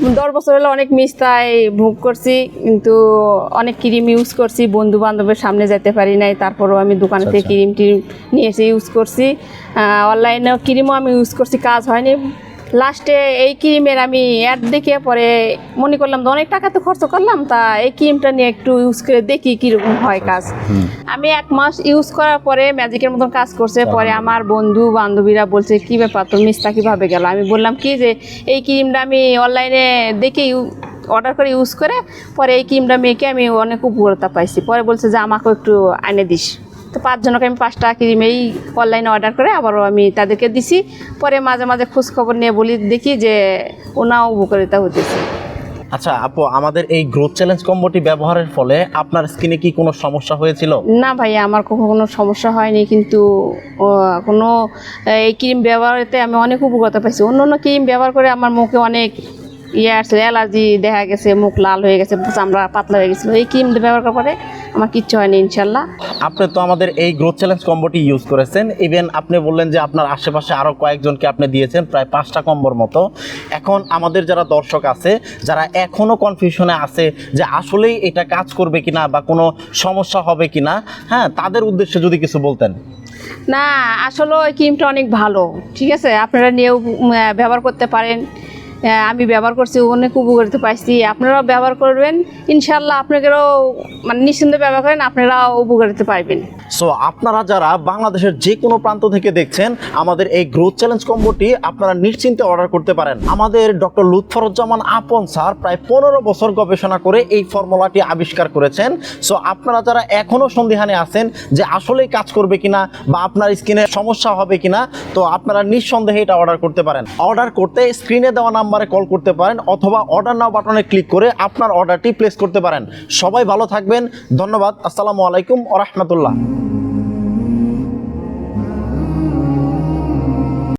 10 বছর হলো অনেক মিষ্টাই ভোগ করছি, কিন্তু অনেক ক্রিম ইউজ করছি, বন্ধু বান্ধবের সামনে যেতে পারি নাই। তারপরেও আমি দোকান থেকে ক্রিম টিম নিয়ে এসে ইউজ করছি। অনলাইনে ক্রিমও আমি ইউজ করছি, কাজ হয়নি। লাস্টে এই ক্রিমের আমি অ্যাড দেখে পরে মনে করলাম অনেক টাকা তো খরচ করলাম, তা এই ক্রিমটা নিয়ে একটু ইউজ করে দেখি কীরকম হয় কাজ। আমি 1 মাস ইউজ করার পরে ম্যাজিকের মতন কাজ করছে। পরে আমার বন্ধু বান্ধবীরা বলছে কী ব্যাপার, তোর মিষ্টা কীভাবে গেল? আমি বললাম কি যে এই ক্রিমটা আমি অনলাইনে দেখে অর্ডার করে ইউজ করে পরে এই ক্রিমটা মেখে আমি অনেক উপকারিতা পাইছি। পরে বলছে যে আমাকেও একটু এনে দিস। তো 5 জনকে আমি 5টা ক্রিম এই অনলাইনে অর্ডার করে আবারও আমি তাদেরকে দিছি। পরে মাঝে মাঝে খোঁজখবর নিয়ে বলি, দেখি যে ওনাও উপকারিতা হতেছে। আচ্ছা আপু, আমাদের এই গ্রোথ চ্যালেঞ্জ কম্বোটি ব্যবহারের ফলে আপনার স্কিনে কি কোনো সমস্যা হয়েছিল? না ভাইয়া, আমার কোনো সমস্যা হয়নি, কিন্তু কোনো এই ক্রিম ব্যবহারেতে আমি অনেক উপকারিতা পাইছি। অন্য অন্য ক্রিম ব্যবহার করে আমার মুখে অনেক আসছে, অ্যালার্জি দেখা গেছে, মুখ লাল হয়ে গেছে, চামড়া পাতলা হয়ে গেছিলো। এই ক্রিম ব্যবহার করার পরে আমার কিচ্ছু হয়নি ইনশাল্লাহ। আপনি তো আমাদের এই গ্রোথ চ্যালেঞ্জ কম্বোটি ইউজ করেছেন, ইভেন আপনি বললেন যে আপনার আশেপাশে আরও কয়েকজনকে আপনি দিয়েছেন, প্রায় 5টা কম্বোর মতো। এখন আমাদের যারা দর্শক আছে, যারা এখনও কনফিউশনে আছে যে আসলেই এটা কাজ করবে কিনা বা কোনো সমস্যা হবে কিনা, হ্যাঁ, তাদের উদ্দেশ্যে যদি কিছু বলতেন। না, আসলে ওই ক্রিমটা অনেক ভালো, ঠিক আছে, আপনারা নিয়েও ব্যবহার করতে পারেন। আমি ব্যবহার করছি, অনেক উপকারিতা পাইছি, আপনারাও ব্যবহার করবেন ইনশাল্লাহ। আপনাদেরও মানে নিশ্চিন্তে ব্যবহার করেন, আপনারাও উপকারিতা পাইবেন। সো আপনারা যারা বাংলাদেশের যে কোনো প্রান্ত থেকে দেখছেন, আমাদের এই গ্রোথ চ্যালেঞ্জ কম্বোটি আপনারা নিশ্চিন্তে অর্ডার করতে পারেন। আমাদের ডক্টর লুৎফরুজ্জামান আপন স্যার প্রায় 15 বছর গবেষণা করে এই ফর্মুলাটি আবিষ্কার করেছেন। সো আপনারা যারা এখনও সন্দিহানে আছেন যে আসলেই কাজ করবে কিনা বা আপনার স্কিনে সমস্যা হবে কিনা, তো আপনারা নিঃসন্দেহে এটা অর্ডার করতে পারেন। অর্ডার করতে স্ক্রিনে দেওয়া নাম্বারে কল করতে পারেন অথবা অর্ডার নাও বাটনে ক্লিক করে আপনার অর্ডারটি প্লেস করতে পারেন। সবাই ভালো থাকবেন, ধন্যবাদ। আসসালামু আলাইকুম ওয়া রাহমাতুল্লাহ।